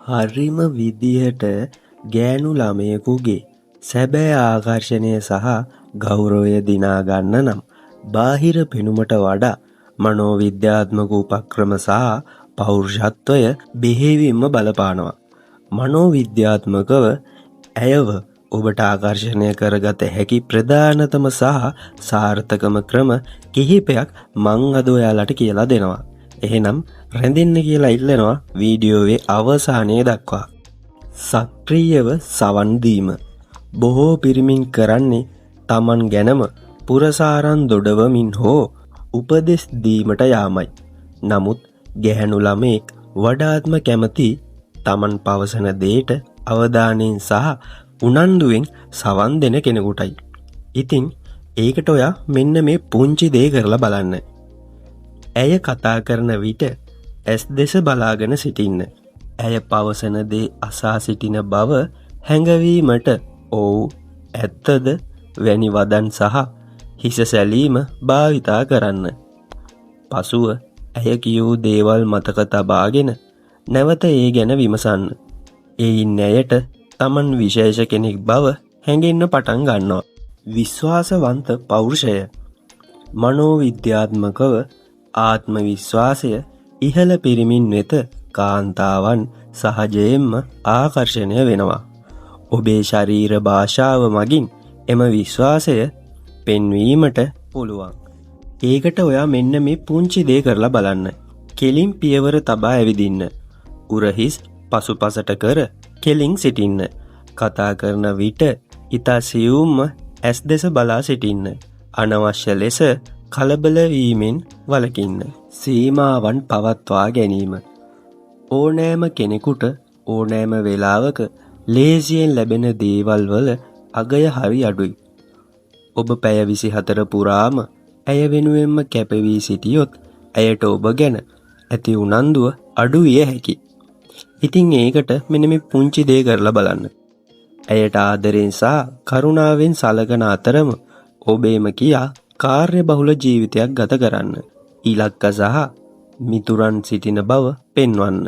හරිම විදිහට ගෑනු ළමයෙකුගේ සැබෑ ආකර්ෂණය සහ ගෞරවය දිනා ගන්න නම් බාහිර පෙනුමට වඩා මනෝවිද්‍යාත්මක උපක්‍රම සහ පෞරුෂත්වය බෙහෙවින්ම බලපානවා. මනෝවිද්‍යාත්මකව ඇයව ඔබට ආකර්ෂණය කරගත හැකි ප්‍රධානතම සහ සාර්ථකම ක්‍රම කිහිපයක් මං අද ඔයාලට කියලා දෙනවා. එහෙනම් රැඳෙන්න කියලා ඉල්ලනවා වීඩියෝවේ අවසානයේ දක්වා. සක්‍රීයව සවන් දීම. බොහෝ පිරිමින් කරන්නේ Taman ගැනම පුරසාරන් දොඩවමින් හෝ උපදෙස් දීමට යාමයි. නමුත් ගැහැණු ළමෙක් වඩාත්ම කැමති Taman පවසන දේට අවධානයෙන් සහ උනන්දුවෙන් සවන් දෙන කෙනෙකුටයි. ඉතින් ඒකට ඔයා මෙන්න මේ පුංචි දේ කරලා බලන්න. ඇය කතා කරන විට ඇස් දෙස බලාගෙන සිටින්න. ඇය පවසන දේ අසා සිටින බව හැඟවීමට "ඔව් ඇත්තද" වැනි වදන් සහ හිස සැලීම භාවිතා කරන්න. පසුව ඇය කියූ දේවල් මතක තබාගෙන නැවත ඒ ගැන විමසන්න. එයින් ඇයට Taman විශේෂ කෙනෙක් බව හැඟෙන්න පටන් ගන්නවා. විශ්වාසවන්ත පෞරුෂය. මනෝවිද්‍යාත්මකව ආත්ම විශ්වාසය ඉහළ පිරිමින් වෙත කාන්තාවන් සහජයෙන්ම ආකර්ෂණය වෙනවා. ඔබේ ශරීර භාෂාව මගින් එම විශ්වාසය පෙන්වීමට පුළුවන්. ඒකට ඔයා මෙන්න මේ පුංචි දේ කරලා බලන්න. කෙලින් පියවර තබා ඇවිදින්න. උරහිස් පසුපසට කර කෙලින් සිටින්න. කතා කරන විට ඉතා සියුම්ම ඇස් දෙස බලා සිටින්න. අනවශ්‍ය ලෙස කලබල වීමෙන් වළකින්න. සීමාවන් පවත්වා ගැනීම. ඕනෑම කෙනෙකුට ඕනෑම වෙලාවක ලේසියෙන් ලැබෙන දේවල් වල අගය හරි අඩුයි. ඔබ පැය 24 පුරාම ඇය වෙනුවෙන්ම කැපවී සිටියොත් ඇයට ඔබ ගැන ඇති උනන්දුව අඩු විය හැකියි. ඉතින් ඒකට මෙන්න මේ පුංචි දේ කරලා බලන්න. ඇයට ආදරෙන් සහ කරුණාවෙන් සලකන අතරම ඔබේම කියා කාර්යබහුල ජීවිතයක් ගත කරන්න. ඉලක්ක සහ මිතුරන් සිටින බව පෙන්වන්න.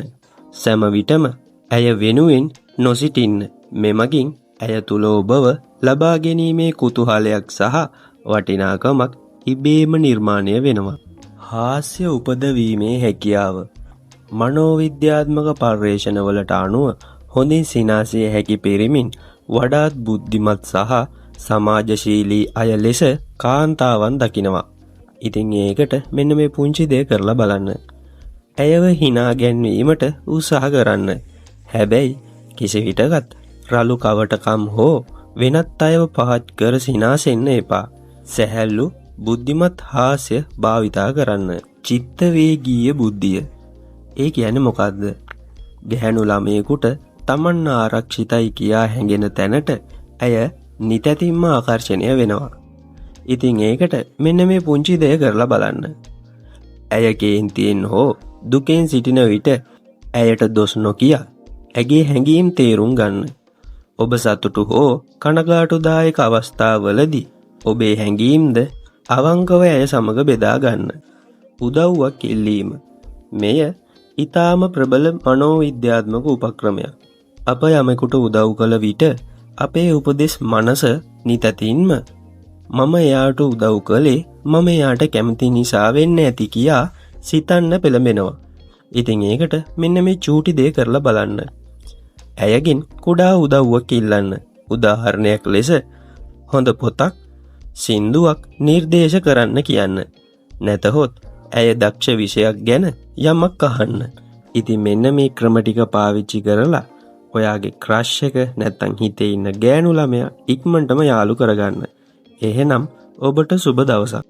සෑම විටම ඇය වෙනුවෙන් නොසිටින්න. මෙමගින් ඇය තුල ඔබව ලබා ගැනීමේ කුතුහලයක් සහ වටිනාකමක් ඉබේම නිර්මාණය වෙනවා. හාස්‍ය උපදවීමේ හැකියාව. මනෝවිද්‍යාත්මක පර්යේෂණවලට අනුව හොඳින් සිනාසිය හැකි පිරිමින් වඩාත් බුද්ධිමත් සහ සමාජශීලී අය ලෙස කාන්තාවන් දකිනවා. ඉතින් ඒකට මෙන්න මේ පුංචි දේ කරලා බලන්න. ඇයව hina ගැන්වීමට උත්සාහ කරන්න. හැබැයි කිසි විටකත් රළු කවටකම් හෝ වෙනත් අයව පහත් කර සිනාසෙන්න එපා. සැහැල්ලු බුද්ධිමත් හාස්‍ය භාවිතා කරන්න. චිත්ත වේගීය බුද්ධිය. ඒ කියන්නේ මොකද්ද? ගැහැණු ළමයෙකුට Taman ආරක්ෂිතයි කියා හැඟෙන තැනට ඇය නිතැතින්ම ආකර්ෂණය වෙනවා. ඉතින් ඒකට මෙන්න මේ පුංචි දේ කරලා බලන්න. ඇය කේන්තියෙන් හෝ දුකෙන් සිටින විට ඇයට දොස් නොකිය ඇගේ හැඟීම් තේරුම් ගන්න. ඔබ සතුටු හෝ කනගාටුදායක අවස්ථාවලදී ඔබේ හැඟීම්ද අවංකව ඇය සමග බෙදා ගන්න. උදව්වක් ඉල්ලීම. මෙය ඊටාම ප්‍රබල මනෝවිද්‍යාත්මක උපක්‍රමයක්. අප යමෙකුට උදව් කළ විට අපේ උපදෙස් මනස නිතැතින්ම මම එයාට උදව් කළේ මම එයාට කැමති නිසා වෙන්න ඇති කියා සිතන්න පෙළඹෙනවා. ඉතින් ඒකට මෙන්න මේ චූටි දේ කරලා බලන්න. ඇයගෙන් කුඩා උදව්වක් ඉල්ලන්න. උදාහරණයක් ලෙස හොඳ පොතක්, සින්දුවක් නිර්දේශ කරන්න කියන්න. නැතහොත් ඇය දක්ෂ විෂයක් ගැන යමක් අහන්න. ඉතින් මෙන්න මේ ක්‍රම ටික පාවිච්චි කරලා ඔයාගේ ක්‍රෂ් එක නැත්තම් හිතේ ඉන්න ගෑනු ළමයා ඉක්මනටම යාළු කරගන්න. එහෙනම් ඔබට සුබ දවසක්.